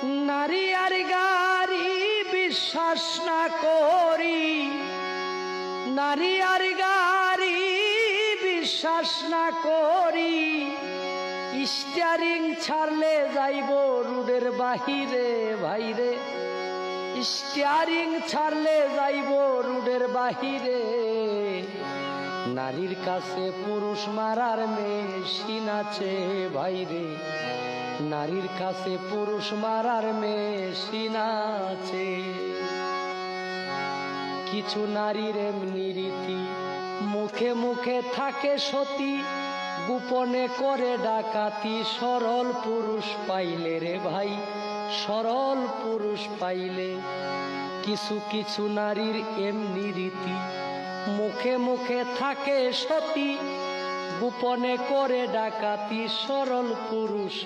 নারী আর গাড়ি বিশ্বাস না করি, নারী আর গাড়ি বিশ্বাস না করি, স্টিয়ারিং ছাড়লে যাইব রোডের বাহিরে ভাইরে, স্টিয়ারিং ছাড়লে যাইব রোডের বাহিরে। নারীর কাছে পুরুষ মারার মেশিন আছে ভাইরে, নারীর কাছে পুরুষ মারার মেশিন আছে। কিছু নারীর এমনি রীতি, মুখে মুখে থাকে সতী, গোপনে করে ডাকাতি। সরল পুরুষ পাইলে রে ভাই, সরল পুরুষ পাইলে। কিছু কিছু নারীর এমনি রীতি, মুখে মুখে থাকে সতী, গোপনে করে ডাকাতি। সরল পুরুষ